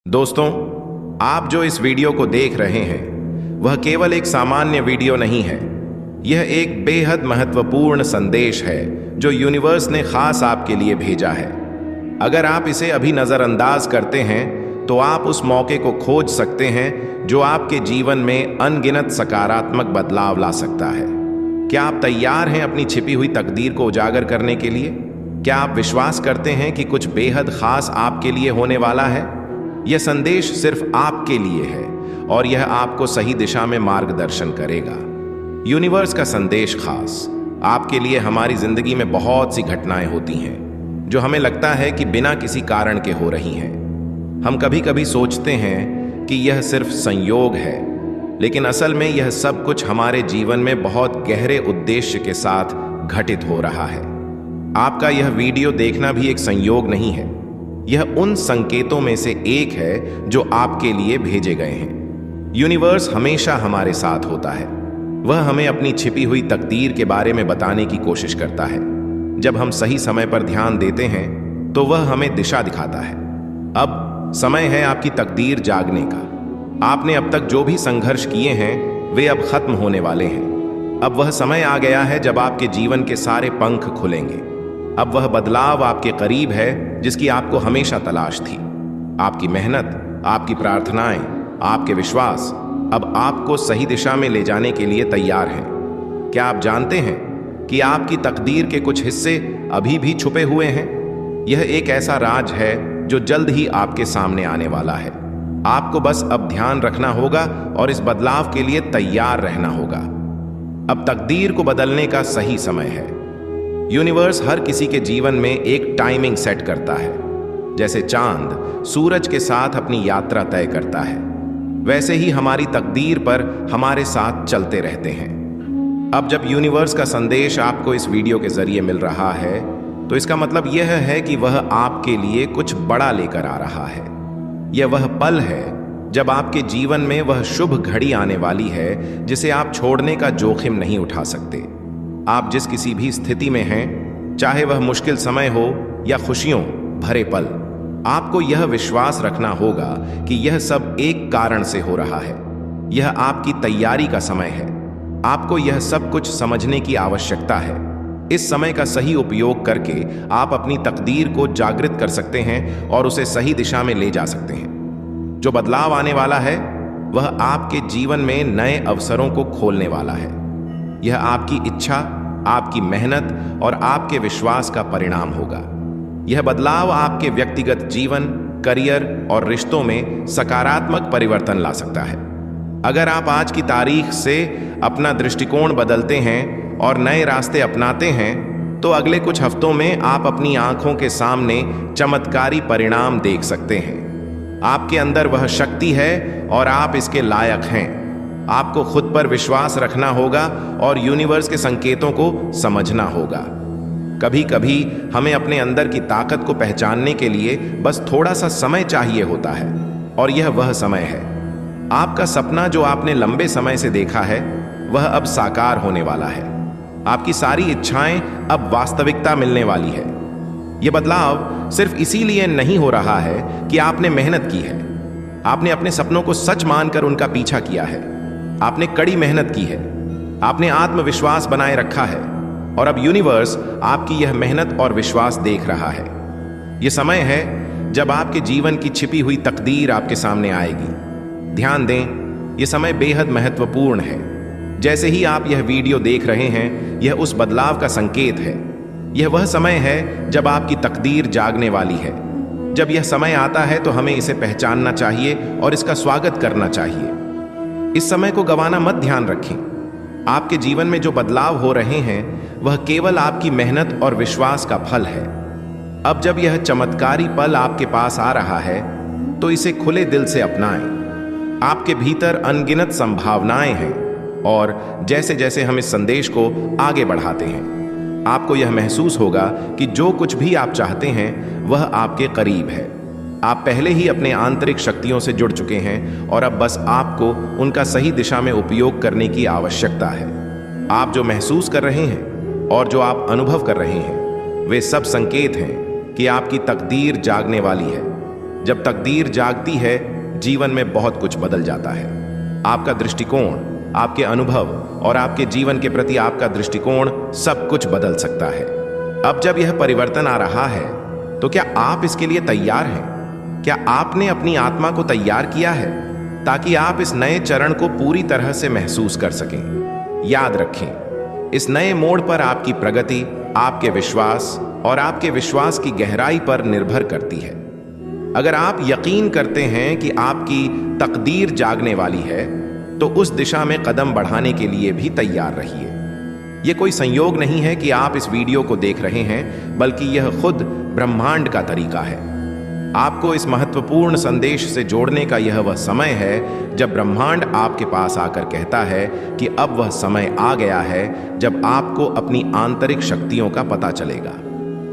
दोस्तों, आप जो इस वीडियो को देख रहे हैं वह केवल एक सामान्य वीडियो नहीं है। यह एक बेहद महत्वपूर्ण संदेश है जो यूनिवर्स ने खास आपके लिए भेजा है। अगर आप इसे अभी नज़रअंदाज करते हैं तो आप उस मौके को खोज सकते हैं जो आपके जीवन में अनगिनत सकारात्मक बदलाव ला सकता है। क्या आप तैयार हैं अपनी छिपी हुई तकदीर को उजागर करने के लिए? क्या आप विश्वास करते हैं कि कुछ बेहद खास आपके लिए होने वाला है? यह संदेश सिर्फ आपके लिए है और यह आपको सही दिशा में मार्गदर्शन करेगा। यूनिवर्स का संदेश खास आपके लिए। हमारी जिंदगी में बहुत सी घटनाएं होती हैं जो हमें लगता है कि बिना किसी कारण के हो रही हैं। हम कभी कभी सोचते हैं कि यह सिर्फ संयोग है, लेकिन असल में यह सब कुछ हमारे जीवन में बहुत गहरे उद्देश्य के साथ घटित हो रहा है। आपका यह वीडियो देखना भी एक संयोग नहीं है। यह उन संकेतों में से एक है जो आपके लिए भेजे गए हैं। यूनिवर्स हमेशा हमारे साथ होता है। वह हमें अपनी छिपी हुई तकदीर के बारे में बताने की कोशिश करता है। जब हम सही समय पर ध्यान देते हैं तो वह हमें दिशा दिखाता है। अब समय है आपकी तकदीर जागने का। आपने अब तक जो भी संघर्ष किए हैं वे अब खत्म होने वाले हैं। अब वह समय आ गया है जब आपके जीवन के सारे पंख खुलेंगे। अब वह बदलाव आपके करीब है जिसकी आपको हमेशा तलाश थी। आपकी मेहनत, आपकी प्रार्थनाएं, आपके विश्वास अब आपको सही दिशा में ले जाने के लिए तैयार हैं। क्या आप जानते हैं कि आपकी तकदीर के कुछ हिस्से अभी भी छुपे हुए हैं? यह एक ऐसा राज है जो जल्द ही आपके सामने आने वाला है। आपको बस अब ध्यान रखना होगा और इस बदलाव के लिए तैयार रहना होगा। अब तकदीर को बदलने का सही समय है। यूनिवर्स हर किसी के जीवन में एक टाइमिंग सेट करता है। जैसे चांद सूरज के साथ अपनी यात्रा तय करता है, वैसे ही हमारी तकदीर पर हमारे साथ चलते रहते हैं। अब जब यूनिवर्स का संदेश आपको इस वीडियो के जरिए मिल रहा है तो इसका मतलब यह है कि वह आपके लिए कुछ बड़ा लेकर आ रहा है। यह वह पल है जब आपके जीवन में वह शुभ घड़ी आने वाली है जिसे आप छोड़ने का जोखिम नहीं उठा सकते। आप जिस किसी भी स्थिति में हैं, चाहे वह मुश्किल समय हो या खुशियों भरे पल, आपको यह विश्वास रखना होगा कि यह सब एक कारण से हो रहा है। यह आपकी तैयारी का समय है। आपको यह सब कुछ समझने की आवश्यकता है। इस समय का सही उपयोग करके आप अपनी तकदीर को जागृत कर सकते हैं और उसे सही दिशा में ले जा सकते हैं। जो बदलाव आने वाला है वह आपके जीवन में नए अवसरों को खोलने वाला है। यह आपकी इच्छा, आपकी मेहनत और आपके विश्वास का परिणाम होगा। यह बदलाव आपके व्यक्तिगत जीवन, करियर और रिश्तों में सकारात्मक परिवर्तन ला सकता है। अगर आप आज की तारीख से अपना दृष्टिकोण बदलते हैं और नए रास्ते अपनाते हैं तो अगले कुछ हफ्तों में आप अपनी आंखों के सामने चमत्कारी परिणाम देख सकते हैं। आपके अंदर वह शक्ति है और आप इसके लायक हैं। आपको खुद पर विश्वास रखना होगा और यूनिवर्स के संकेतों को समझना होगा। कभी कभी हमें अपने अंदर की ताकत को पहचानने के लिए बस थोड़ा सा समय चाहिए होता है, और यह वह समय है। आपका सपना जो आपने लंबे समय से देखा है वह अब साकार होने वाला है। आपकी सारी इच्छाएं अब वास्तविकता मिलने वाली है। यह बदलाव सिर्फ इसीलिए नहीं हो रहा है कि आपने मेहनत की है। आपने अपने सपनों को सच मानकर उनका पीछा किया है। आपने कड़ी मेहनत की है। आपने आत्मविश्वास बनाए रखा है और अब यूनिवर्स आपकी यह मेहनत और विश्वास देख रहा है। यह समय है जब आपके जीवन की छिपी हुई तकदीर आपके सामने आएगी। ध्यान दें, यह समय बेहद महत्वपूर्ण है। जैसे ही आप यह वीडियो देख रहे हैं, यह उस बदलाव का संकेत है। यह वह समय है जब आपकी तकदीर जागने वाली है। जब यह समय आता है तो हमें इसे पहचानना चाहिए और इसका स्वागत करना चाहिए। इस समय को गंवाना मत। ध्यान रखें, आपके जीवन में जो बदलाव हो रहे हैं वह केवल आपकी मेहनत और विश्वास का फल है। अब जब यह चमत्कारी पल आपके पास आ रहा है तो इसे खुले दिल से अपनाएं। आपके भीतर अनगिनत संभावनाएं हैं और जैसे जैसे हम इस संदेश को आगे बढ़ाते हैं आपको यह महसूस होगा कि जो कुछ भी आप चाहते हैं वह आपके करीब है। आप पहले ही अपने आंतरिक शक्तियों से जुड़ चुके हैं और अब बस आपको उनका सही दिशा में उपयोग करने की आवश्यकता है। आप जो महसूस कर रहे हैं और जो आप अनुभव कर रहे हैं वे सब संकेत हैं कि आपकी तकदीर जागने वाली है। जब तकदीर जागती है, जीवन में बहुत कुछ बदल जाता है। आपका दृष्टिकोण, आपके अनुभव और आपके जीवन के प्रति आपका दृष्टिकोण सब कुछ बदल सकता है। अब जब यह परिवर्तन आ रहा है, तो क्या आप इसके लिए तैयार हैं? क्या आपने अपनी आत्मा को तैयार किया है ताकि आप इस नए चरण को पूरी तरह से महसूस कर सकें? याद रखें, इस नए मोड़ पर आपकी प्रगति आपके विश्वास और आपके विश्वास की गहराई पर निर्भर करती है। अगर आप यकीन करते हैं कि आपकी तकदीर जागने वाली है, तो उस दिशा में कदम बढ़ाने के लिए भी तैयार रहिए। यह कोई संयोग नहीं है कि आप इस वीडियो को देख रहे हैं, बल्कि यह खुद ब्रह्मांड का तरीका है। आपको इस महत्वपूर्ण संदेश से जोड़ने का यह वह समय है जब ब्रह्मांड आपके पास आकर कहता है कि अब वह समय आ गया है जब आपको अपनी आंतरिक शक्तियों का पता चलेगा।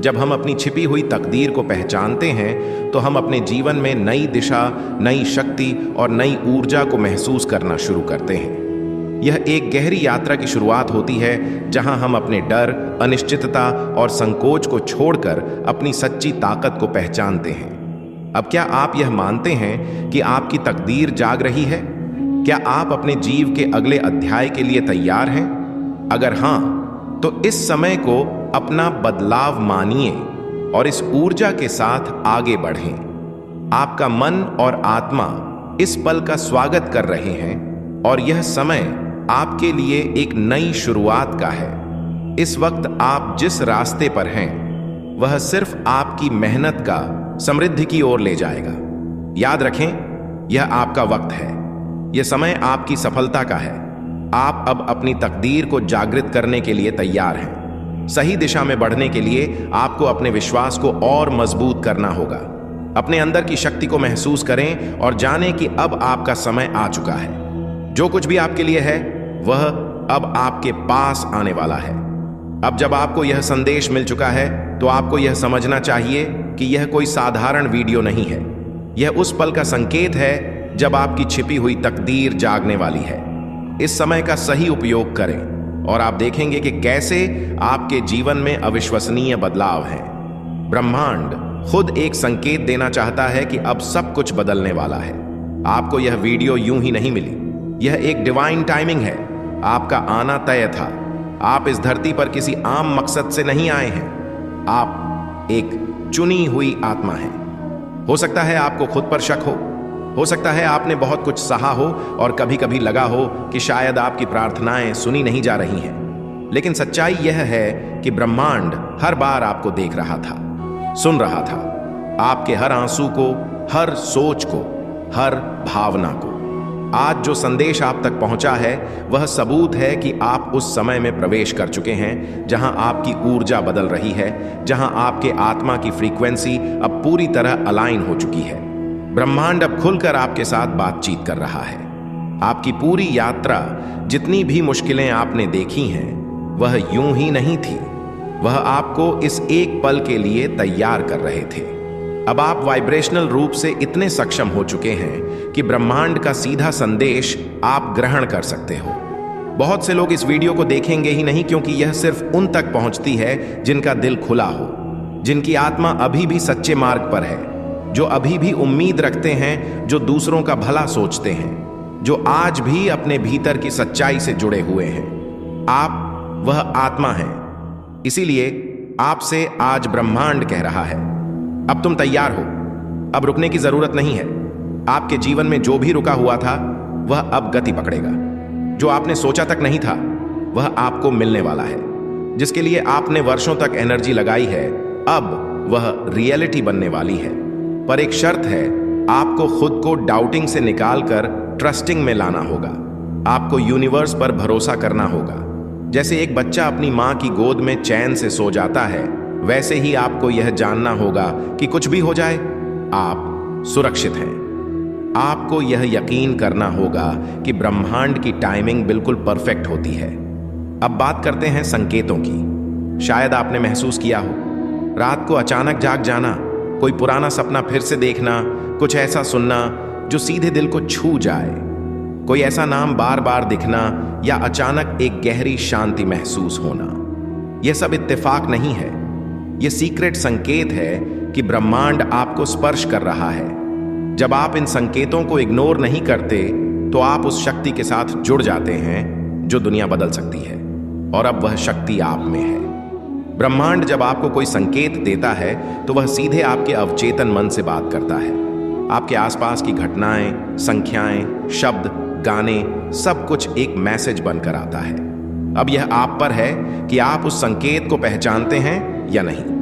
जब हम अपनी छिपी हुई तकदीर को पहचानते हैं, तो हम अपने जीवन में नई दिशा, नई शक्ति और नई ऊर्जा को महसूस करना शुरू करते हैं। यह एक गहरी यात्रा की शुरुआत होती है जहां हम अपने डर, अनिश्चितता और संकोच को छोड़कर अपनी सच्ची ताकत को पहचानते हैं। अब क्या आप यह मानते हैं कि आपकी तकदीर जाग रही है? क्या आप अपने जीव के अगले अध्याय के लिए तैयार हैं? अगर हां, तो इस समय को अपना बदलाव मानिए और इस ऊर्जा के साथ आगे बढ़ें। आपका मन और आत्मा इस पल का स्वागत कर रहे हैं और यह समय आपके लिए एक नई शुरुआत का है। इस वक्त आप जिस रास्ते पर हैं, वह सिर्फ आपकी मेहनत का समृद्धि की ओर ले जाएगा। याद रखें, यह आपका वक्त है। यह समय आपकी सफलता का है। आप अब अपनी तकदीर को जागृत करने के लिए तैयार हैं। सही दिशा में बढ़ने के लिए आपको अपने विश्वास को और मजबूत करना होगा। अपने अंदर की शक्ति को महसूस करें और जानें कि अब आपका समय आ चुका है। जो कुछ भी आपके लिए है, वह अब आपके पास आने वाला है। अब जब आपको यह संदेश मिल चुका है, तो आपको यह समझना चाहिए कि यह कोई साधारण वीडियो नहीं है। यह उस पल का संकेत है जब आपकी छिपी हुई तकदीर जागने वाली है। इस समय का सही उपयोग करें और आप देखेंगे कि कैसे आपके जीवन में अविश्वसनीय बदलाव हैं। ब्रह्मांड खुद एक संकेत देना चाहता है कि अब सब कुछ बदलने वाला है। आपको यह वीडियो यूं ही नहीं मिली। यह एक डिवाइन टाइमिंग है। आपका आना तय था। आप इस धरती पर किसी आम मकसद से नहीं आए हैं। आप एक चुनी हुई आत्मा हैं। हो सकता है आपको खुद पर शक हो सकता है आपने बहुत कुछ सहा हो और कभी कभी लगा हो कि शायद आपकी प्रार्थनाएं सुनी नहीं जा रही हैं। लेकिन सच्चाई यह है कि ब्रह्मांड हर बार आपको देख रहा था, सुन रहा था, आपके हर आंसू को, हर सोच को, हर भावना को। आज जो संदेश आप तक पहुंचा है, वह सबूत है कि आप उस समय में प्रवेश कर चुके हैं जहां आपकी ऊर्जा बदल रही है, जहां आपके आत्मा की फ्रीक्वेंसी अब पूरी तरह अलाइन हो चुकी है। ब्रह्मांड अब खुलकर आपके साथ बातचीत कर रहा है। आपकी पूरी यात्रा, जितनी भी मुश्किलें आपने देखी हैं, वह यूं ही नहीं थी। वह आपको इस एक पल के लिए तैयार कर रहे थे। अब आप वाइब्रेशनल रूप से इतने सक्षम हो चुके हैं कि ब्रह्मांड का सीधा संदेश आप ग्रहण कर सकते हो। बहुत से लोग इस वीडियो को देखेंगे ही नहीं, क्योंकि यह सिर्फ उन तक पहुंचती है जिनका दिल खुला हो, जिनकी आत्मा अभी भी सच्चे मार्ग पर है, जो अभी भी उम्मीद रखते हैं, जो दूसरों का भला सोचते हैं, जो आज भी अपने भीतर की सच्चाई से जुड़े हुए हैं। आप वह आत्मा हैं। इसीलिए आपसे आज ब्रह्मांड कह रहा है, अब तुम तैयार हो। अब रुकने की जरूरत नहीं है। आपके जीवन में जो भी रुका हुआ था, वह अब गति पकड़ेगा। जो आपने सोचा तक नहीं था, वह आपको मिलने वाला है। जिसके लिए आपने वर्षों तक एनर्जी लगाई है, अब वह रियलिटी बनने वाली है। पर एक शर्त है, आपको खुद को डाउटिंग से निकालकर ट्रस्टिंग में लाना होगा। आपको यूनिवर्स पर भरोसा करना होगा। जैसे एक बच्चा अपनी माँ की गोद में चैन से सो जाता है, वैसे ही आपको यह जानना होगा कि कुछ भी हो जाए, आप सुरक्षित हैं। आपको यह यकीन करना होगा कि ब्रह्मांड की टाइमिंग बिल्कुल परफेक्ट होती है। अब बात करते हैं संकेतों की। शायद आपने महसूस किया हो, रात को अचानक जाग जाना, कोई पुराना सपना फिर से देखना, कुछ ऐसा सुनना जो सीधे दिल को छू जाए, कोई ऐसा नाम बार बार दिखना, या अचानक एक गहरी शांति महसूस होना। यह सब इत्तेफाक नहीं है। यह सीक्रेट संकेत है कि ब्रह्मांड आपको स्पर्श कर रहा है, जब आप इन संकेतों को इग्नोर नहीं करते तो आप उस शक्ति के साथ जुड़ जाते हैं जो दुनिया बदल सकती है, और अब वह शक्ति आप में है। ब्रह्मांड जब आपको कोई संकेत देता है तो वह सीधे आपके अवचेतन मन से बात करता है। आपके आसपास की घटनाएं, संख्याएं, शब्द, गाने, सब कुछ एक मैसेज बनकर आता है। अब यह आप पर है कि आप उस संकेत को पहचानते हैं या नहीं।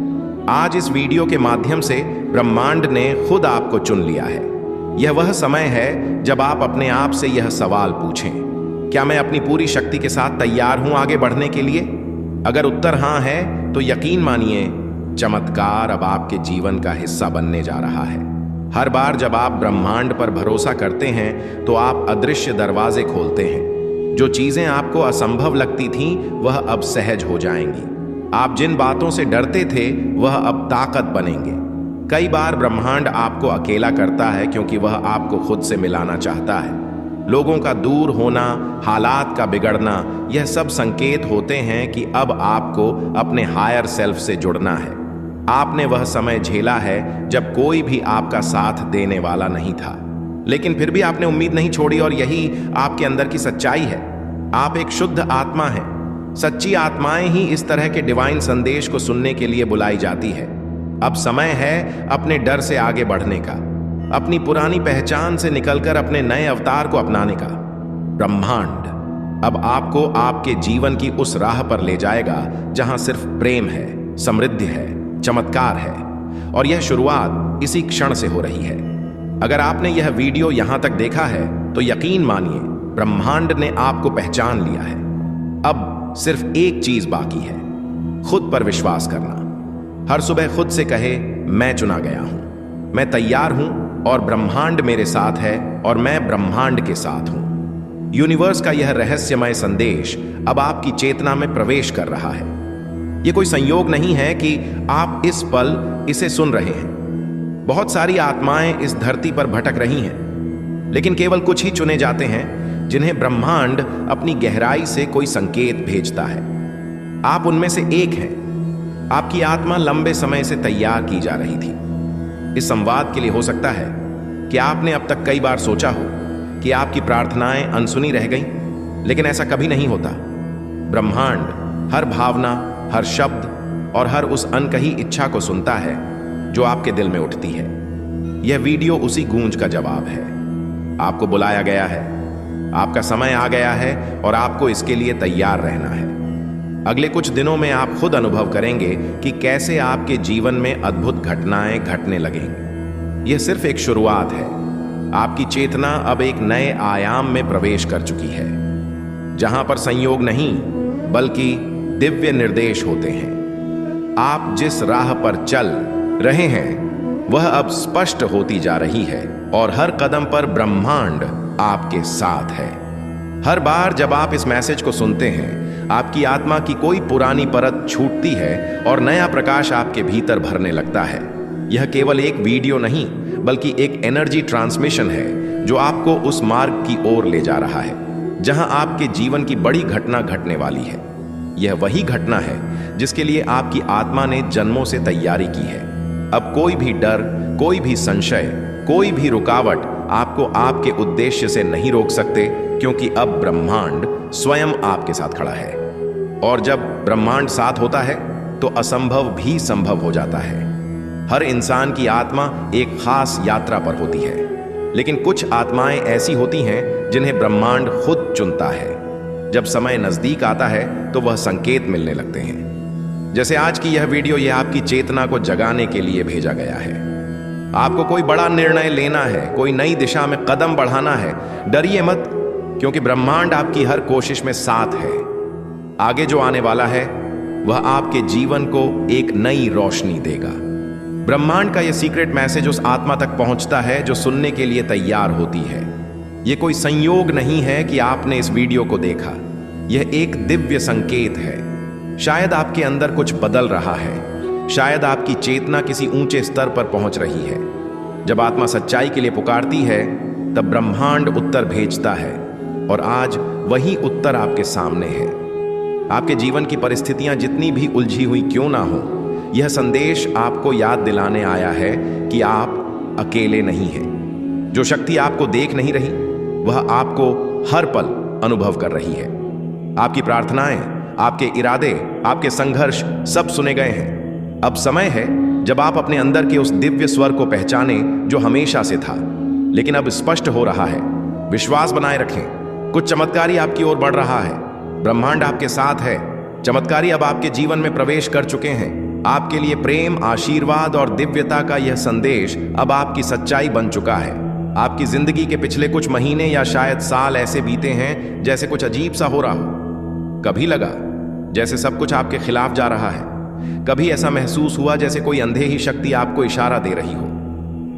आज इस वीडियो के माध्यम से ब्रह्मांड ने खुद आपको चुन लिया है। यह वह समय है जब आप अपने आप से यह सवाल पूछें, क्या मैं अपनी पूरी शक्ति के साथ तैयार हूं आगे बढ़ने के लिए? अगर उत्तर हां है तो यकीन मानिए, चमत्कार अब आपके जीवन का हिस्सा बनने जा रहा है। हर बार जब आप ब्रह्मांड पर भरोसा करते हैं तो आप अदृश्य दरवाजे खोलते हैं। जो चीजें आपको असंभव लगती थीं वह अब सहज हो जाएंगी। आप जिन बातों से डरते थे वह अब ताकत बनेंगे। कई बार ब्रह्मांड आपको अकेला करता है क्योंकि वह आपको खुद से मिलाना चाहता है। लोगों का दूर होना, हालात का बिगड़ना, यह सब संकेत होते हैं कि अब आपको अपने हायर सेल्फ से जुड़ना है। आपने वह समय झेला है जब कोई भी आपका साथ देने वाला नहीं था, लेकिन फिर भी आपने उम्मीद नहीं छोड़ी, और यही आपके अंदर की सच्चाई है। आप एक शुद्ध आत्मा हैं। सच्ची आत्माएं ही इस तरह के डिवाइन संदेश को सुनने के लिए बुलाई जाती है। अब समय है अपने डर से आगे बढ़ने का, अपनी पुरानी पहचान से निकलकर अपने नए अवतार को अपनाने का। ब्रह्मांड अब आपको आपके जीवन की उस राह पर ले जाएगा जहां सिर्फ प्रेम है, समृद्धि है, चमत्कार है, और यह शुरुआत इसी क्षण से हो रही है। अगर आपने यह वीडियो यहां तक देखा है तो यकीन मानिए, ब्रह्मांड ने आपको पहचान लिया है। अब सिर्फ एक चीज बाकी है, खुद पर विश्वास करना। हर सुबह खुद से कहे, मैं चुना गया हूं, मैं तैयार हूं, और ब्रह्मांड मेरे साथ है और मैं ब्रह्मांड के साथ हूं। यूनिवर्स का यह रहस्यमय संदेश अब आपकी चेतना में प्रवेश कर रहा है। यह कोई संयोग नहीं है कि आप इस पल इसे सुन रहे हैं। बहुत सारी आत्माएं इस धरती पर भटक रही हैं, लेकिन केवल कुछ ही चुने जाते हैं जिन्हें ब्रह्मांड अपनी गहराई से कोई संकेत भेजता है। आप उनमें से एक हैं। आपकी आत्मा लंबे समय से तैयार की जा रही थी इस संवाद के लिए। हो सकता है कि आपने अब तक कई बार सोचा हो कि आपकी प्रार्थनाएं अनसुनी रह गईं, लेकिन ऐसा कभी नहीं होता। ब्रह्मांड हर भावना, हर शब्द और हर उस अनकही इच्छा को सुनता है जो आपके दिल में उठती है। यह वीडियो उसी गूंज का जवाब है। आपको बुलाया गया है, आपका समय आ गया है, और आपको इसके लिए तैयार रहना है। अगले कुछ दिनों में आप खुद अनुभव करेंगे कि कैसे आपके जीवन में अद्भुत घटनाएं घटने लगेंगी। यह सिर्फ एक शुरुआत है। आपकी चेतना अब एक नए आयाम में प्रवेश कर चुकी है, जहां पर संयोग नहीं बल्कि दिव्य निर्देश होते हैं। आप जिस राह पर चल रहे हैं वह अब स्पष्ट होती जा रही है, और हर कदम पर ब्रह्मांड आपके साथ है। हर बार जब आप इस मैसेज को सुनते हैं, आपकी आत्मा की कोई पुरानी परत छूटती है और नया प्रकाश आपके भीतर भरने लगता है। यह केवल एक वीडियो नहीं बल्कि एक एनर्जी ट्रांसमिशन है जो आपको उस मार्ग की ओर ले जा रहा है जहां आपके जीवन की बड़ी घटना घटने वाली है। यह वही घटना है जिसके लिए आपकी आत्मा ने जन्मों से तैयारी की है। अब कोई भी डर, कोई भी संशय, कोई भी रुकावट आपको आपके उद्देश्य से नहीं रोक सकते, क्योंकि अब ब्रह्मांड स्वयं आपके साथ खड़ा है। और जब ब्रह्मांड साथ होता है तो असंभव भी संभव हो जाता है। हर इंसान की आत्मा एक खास यात्रा पर होती है, लेकिन कुछ आत्माएं ऐसी होती हैं जिन्हें ब्रह्मांड खुद चुनता है। जब समय नजदीक आता है तो वह संकेत मिलने लगते हैं। जैसे आज की यह वीडियो, यह आपकी चेतना को जगाने के लिए भेजा गया है। आपको कोई बड़ा निर्णय लेना है, कोई नई दिशा में कदम बढ़ाना है। डरिए मत, क्योंकि ब्रह्मांड आपकी हर कोशिश में साथ है। आगे जो आने वाला है वह आपके जीवन को एक नई रोशनी देगा। ब्रह्मांड का यह सीक्रेट मैसेज उस आत्मा तक पहुंचता है जो सुनने के लिए तैयार होती है। यह कोई संयोग नहीं है कि आपने इस वीडियो को देखा। यह एक दिव्य संकेत है। शायद आपके अंदर कुछ बदल रहा है, शायद आपकी चेतना किसी ऊंचे स्तर पर पहुंच रही है। जब आत्मा सच्चाई के लिए पुकारती है तब ब्रह्मांड उत्तर भेजता है, और आज वही उत्तर आपके सामने है। आपके जीवन की परिस्थितियां जितनी भी उलझी हुई क्यों ना हो, यह संदेश आपको याद दिलाने आया है कि आप अकेले नहीं हैं। जो शक्ति आपको देख नहीं रही वह आपको हर पल अनुभव कर रही है। आपकी प्रार्थनाएं, आपके इरादे, आपके संघर्ष सब सुने गए हैं। अब समय है जब आप अपने अंदर के उस दिव्य स्वर को पहचाने जो हमेशा से था, लेकिन अब स्पष्ट हो रहा है। विश्वास बनाए रखें, कुछ चमत्कारी आपकी ओर बढ़ रहा है। ब्रह्मांड आपके साथ है। चमत्कारी अब आपके जीवन में प्रवेश कर चुके हैं। आपके लिए प्रेम, आशीर्वाद और दिव्यता का यह संदेश अब आपकी सच्चाई बन चुका है। आपकी जिंदगी के पिछले कुछ महीने या शायद साल ऐसे बीते हैं जैसे कुछ अजीब सा हो रहा हो। कभी लगा जैसे सब कुछ आपके खिलाफ जा रहा है। कभी ऐसा महसूस हुआ जैसे कोई अंधे ही शक्ति आपको इशारा दे रही हो,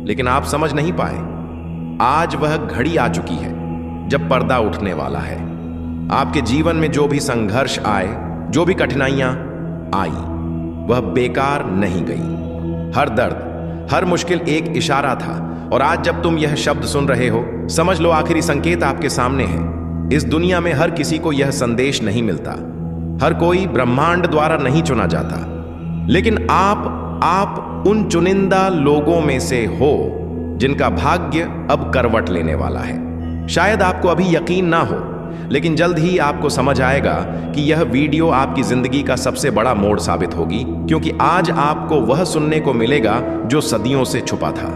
लेकिन आप समझ नहीं पाए। आज वह घड़ी आ चुकी है जब पर्दा उठने वाला है। आपके जीवन में जो भी संघर्ष आए, जो भी कठिनाइयां आई, वह बेकार नहीं गई। हर दर्द, हर मुश्किल एक इशारा था। और आज जब तुम यह शब्द सुन रहे हो, समझ लो आखिरी संकेत आपके सामने है। इस दुनिया में हर किसी को यह संदेश नहीं मिलता। हर कोई ब्रह्मांड द्वारा नहीं चुना जाता, लेकिन आप उन चुनिंदा लोगों में से हो जिनका भाग्य अब करवट लेने वाला है। शायद आपको अभी यकीन ना हो, लेकिन जल्द ही आपको समझ आएगा कि यह वीडियो आपकी जिंदगी का सबसे बड़ा मोड़ साबित होगी, क्योंकि आज आपको वह सुनने को मिलेगा जो सदियों से छुपा था।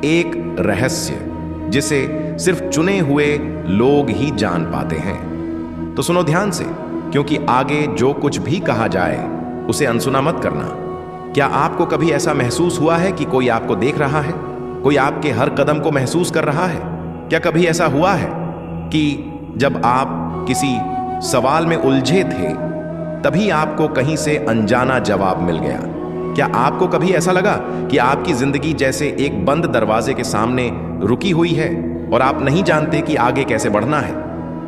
एक रहस्य जिसे सिर्फ चुने हुए लोग ही जान पाते हैं। तो सुनो ध्यान से, क्योंकि आगे जो कुछ भी कहा जाए उसे अनसुना मत करना। क्या आपको कभी ऐसा महसूस हुआ है कि कोई आपको देख रहा है? कोई आपके हर कदम को महसूस कर रहा है? क्या कभी ऐसा हुआ है कि जब आप किसी सवाल में उलझे थे, तभी आपको कहीं से अनजाना जवाब मिल गया? क्या आपको कभी ऐसा लगा कि आपकी जिंदगी जैसे एक बंद दरवाजे के सामने रुकी हुई है और आप नहीं जानते कि आगे कैसे बढ़ना है?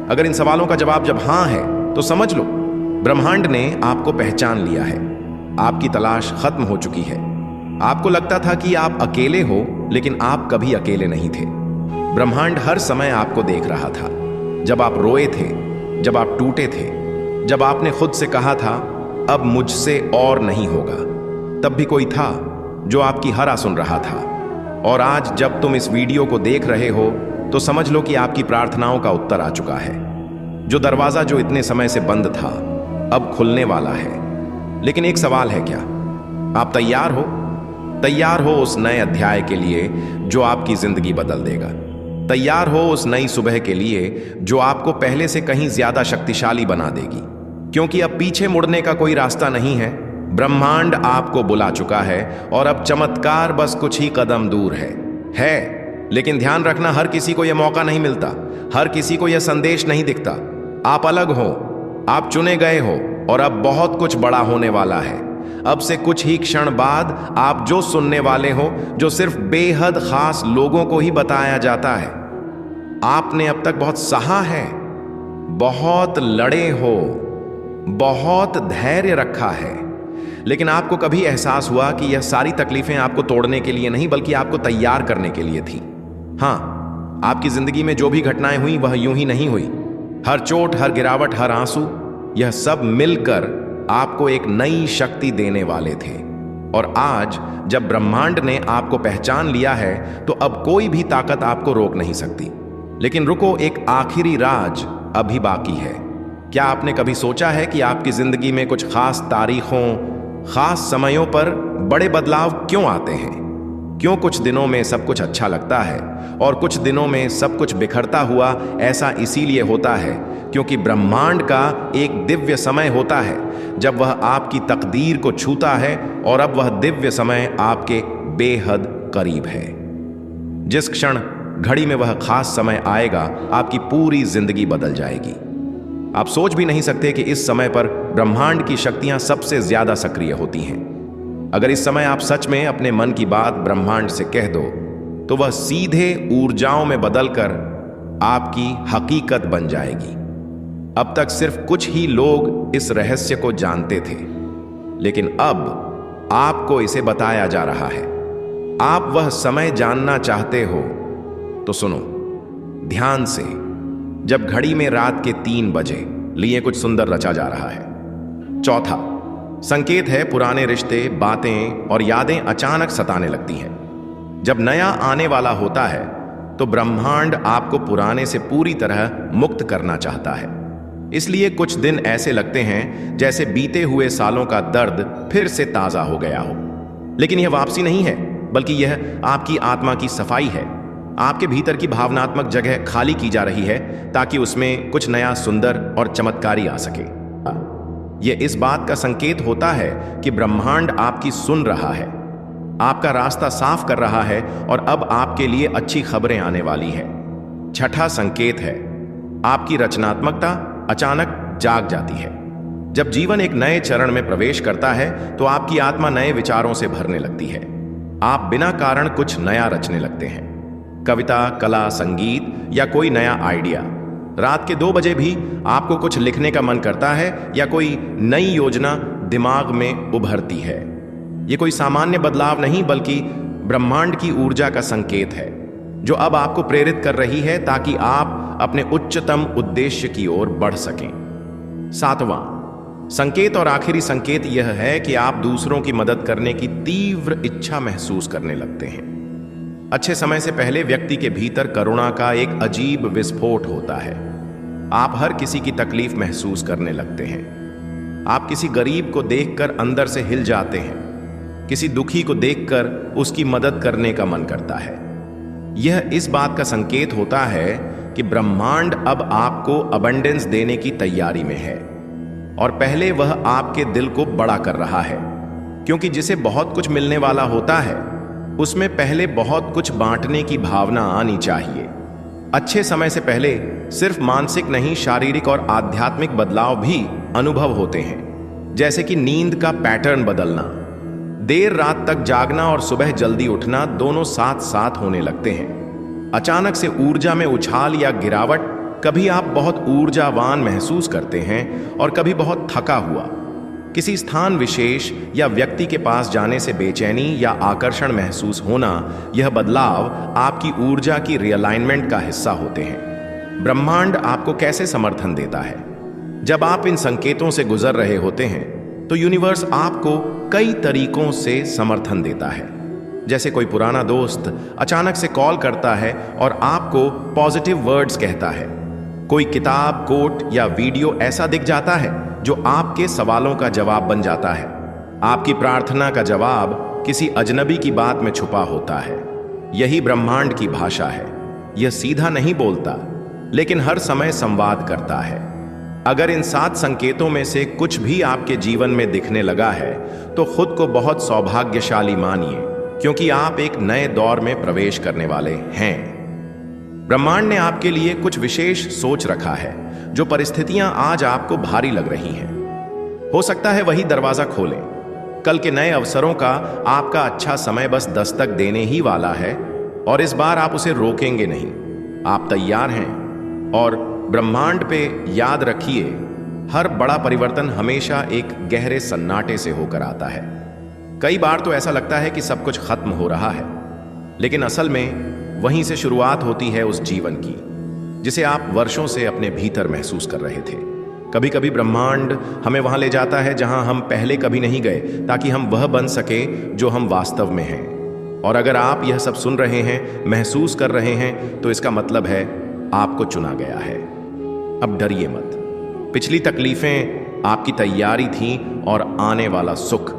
अगर इन सवालों का जवाब जब हां है, तो समझ लो ब्रह्मांड ने आपको पहचान लिया है। आपकी तलाश खत्म हो चुकी है। आपको लगता था कि आप अकेले हो, लेकिन आप कभी अकेले नहीं थे। ब्रह्मांड हर समय आपको देख रहा था। जब आप रोए थे, जब आप टूटे थे, जब आपने खुद से कहा था अब मुझसे और नहीं होगा, तब भी कोई था जो आपकी हरा सुन रहा था। और आज जब तुम इस वीडियो को देख रहे हो, तो समझ लो कि आपकी प्रार्थनाओं का उत्तर आ चुका है। जो दरवाजा जो इतने समय से बंद था, अब खुलने वाला है। लेकिन एक सवाल है, क्या आप तैयार हो? तैयार हो उस नए अध्याय के लिए जो आपकी जिंदगी बदल देगा? तैयार हो उस नई सुबह के लिए जो आपको पहले से कहीं ज्यादा शक्तिशाली बना देगी? क्योंकि अब पीछे मुड़ने का कोई रास्ता नहीं है। ब्रह्मांड आपको बुला चुका है और अब चमत्कार बस कुछ ही कदम दूर है। लेकिन ध्यान रखना, हर किसी को यह मौका नहीं मिलता। हर किसी को यह संदेश नहीं दिखता। आप अलग हो, आप चुने गए हो, और अब बहुत कुछ बड़ा होने वाला है। अब से कुछ ही क्षण बाद आप जो सुनने वाले हो, जो सिर्फ बेहद खास लोगों को ही बताया जाता है। आपने अब तक बहुत सहा है, बहुत लड़े हो, बहुत धैर्य रखा है, लेकिन आपको कभी एहसास हुआ कि यह सारी तकलीफें आपको तोड़ने के लिए नहीं, बल्कि आपको तैयार करने के लिए थी? हाँ, आपकी जिंदगी में जो भी घटनाएं हुई वह यूं ही नहीं हुई। हर चोट, हर गिरावट, हर आंसू, यह सब मिलकर आपको एक नई शक्ति देने वाले थे। और आज जब ब्रह्मांड ने आपको पहचान लिया है, तो अब कोई भी ताकत आपको रोक नहीं सकती। लेकिन रुको, एक आखिरी राज अभी बाकी है। क्या आपने कभी सोचा है कि आपकी जिंदगी में कुछ खास तारीखों, खास समयों पर बड़े बदलाव क्यों आते हैं? क्यों कुछ दिनों में सब कुछ अच्छा लगता है और कुछ दिनों में सब कुछ बिखरता हुआ? ऐसा इसीलिए होता है क्योंकि ब्रह्मांड का एक दिव्य समय होता है जब वह आपकी तकदीर को छूता है, और अब वह दिव्य समय आपके बेहद करीब है। जिस क्षण घड़ी में वह खास समय आएगा, आपकी पूरी जिंदगी बदल जाएगी। आप सोच भी नहीं सकते कि इस समय पर ब्रह्मांड की शक्तियां सबसे ज्यादा सक्रिय होती हैं। अगर इस समय आप सच में अपने मन की बात ब्रह्मांड से कह दो, तो वह सीधे ऊर्जाओं में बदलकर आपकी हकीकत बन जाएगी। अब तक सिर्फ कुछ ही लोग इस रहस्य को जानते थे, लेकिन अब आपको इसे बताया जा रहा है। आप वह समय जानना चाहते हो तो सुनो ध्यान से। जब घड़ी में रात के 3 बजे, लिए कुछ सुंदर रचा जा रहा है। चौथा संकेत है, पुराने रिश्ते, बातें और यादें अचानक सताने लगती हैं। जब नया आने वाला होता है, तो ब्रह्मांड आपको पुराने से पूरी तरह मुक्त करना चाहता है। इसलिए कुछ दिन ऐसे लगते हैं जैसे बीते हुए सालों का दर्द फिर से ताजा हो गया हो। लेकिन यह वापसी नहीं है, बल्कि यह आपकी आत्मा की सफाई है। आपके भीतर की भावनात्मक जगह खाली की जा रही है ताकि उसमें कुछ नया, सुंदर और चमत्कारी आ सके। यह इस बात का संकेत होता है कि ब्रह्मांड आपकी सुन रहा है, आपका रास्ता साफ कर रहा है और अब आपके लिए अच्छी खबरें आने वाली है। छठा संकेत है, आपकी रचनात्मकता अचानक जाग जाती है। जब जीवन एक नए चरण में प्रवेश करता है तो आपकी आत्मा नए विचारों से भरने लगती है। आप बिना कारण कुछ नया रचने लगते हैं, कविता, कला, संगीत या कोई नया आइडिया। रात के 2 बजे भी आपको कुछ लिखने का मन करता है या कोई नई योजना दिमाग में उभरती है। ये कोई सामान्य बदलाव नहीं, बल्कि ब्रह्मांड की ऊर्जा का संकेत है जो अब आपको प्रेरित कर रही है ताकि आप अपने उच्चतम उद्देश्य की ओर बढ़ सकें। 7वां संकेत और आखिरी संकेत यह है कि आप दूसरों की मदद करने की तीव्र इच्छा महसूस करने लगते हैं। अच्छे समय से पहले व्यक्ति के भीतर करुणा का एक अजीब विस्फोट होता है। आप हर किसी की तकलीफ महसूस करने लगते हैं। आप किसी गरीब को देखकर अंदर से हिल जाते हैं, किसी दुखी को देखकर उसकी मदद करने का मन करता है। यह इस बात का संकेत होता है कि ब्रह्मांड अब आपको अबंडेंस देने की तैयारी में है और पहले वह आपके दिल को बड़ा कर रहा है, क्योंकि जिसे बहुत कुछ मिलने वाला होता है उसमें पहले बहुत कुछ बांटने की भावना आनी चाहिए। अच्छे समय से पहले सिर्फ मानसिक नहीं, शारीरिक और आध्यात्मिक बदलाव भी अनुभव होते हैं, जैसे कि नींद का पैटर्न बदलना, देर रात तक जागना और सुबह जल्दी उठना दोनों साथ साथ होने लगते हैं। अचानक से ऊर्जा में उछाल या गिरावट, कभी आप बहुत ऊर्जावान महसूस करते हैं और कभी बहुत थका हुआ। किसी स्थान विशेष या व्यक्ति के पास जाने से बेचैनी या आकर्षण महसूस होना, यह बदलाव आपकी ऊर्जा की रिअलाइनमेंट का हिस्सा होते हैं। ब्रह्मांड आपको कैसे समर्थन देता है? जब आप इन संकेतों से गुजर रहे होते हैं तो यूनिवर्स आपको कई तरीकों से समर्थन देता है। जैसे कोई पुराना दोस्त अचानक से कॉल करता है और आपको पॉजिटिव वर्ड्स कहता है। कोई किताब, कोट या वीडियो ऐसा दिख जाता है जो आपके सवालों का जवाब बन जाता है। आपकी प्रार्थना का जवाब किसी अजनबी की बात में छुपा होता है। यही ब्रह्मांड की भाषा है। यह सीधा नहीं बोलता, लेकिन हर समय संवाद करता है। अगर इन 7 संकेतों में से कुछ भी आपके जीवन में दिखने लगा है तो खुद को बहुत सौभाग्यशाली मानिए, क्योंकि आप एक नए दौर में प्रवेश करने वाले हैं। ब्रह्मांड ने आपके लिए कुछ विशेष सोच रखा है। जो परिस्थितियां आज आपको भारी लग रही हैं, हो सकता है वही दरवाजा खोलें। कल के नए अवसरों का आपका अच्छा समय बस दस्तक देने ही वाला है और इस बार आप उसे रोकेंगे नहीं। आप तैयार हैं। और ब्रह्मांड पे याद रखिए, हर बड़ा परिवर्तन हमेशा एक गहरे सन्नाटे से होकर आता है। कई बार तो ऐसा लगता है कि सब कुछ खत्म हो रहा है, लेकिन असल में वहीं से शुरुआत होती है उस जीवन की जिसे आप वर्षों से अपने भीतर महसूस कर रहे थे। कभी कभी ब्रह्मांड हमें वहां ले जाता है जहां हम पहले कभी नहीं गए, ताकि हम वह बन सके जो हम वास्तव में हैं। और अगर आप यह सब सुन रहे हैं, महसूस कर रहे हैं, तो इसका मतलब है आपको चुना गया है। अब डरिए मत। पिछली तकलीफें आपकी तैयारी थीं और आने वाला सुख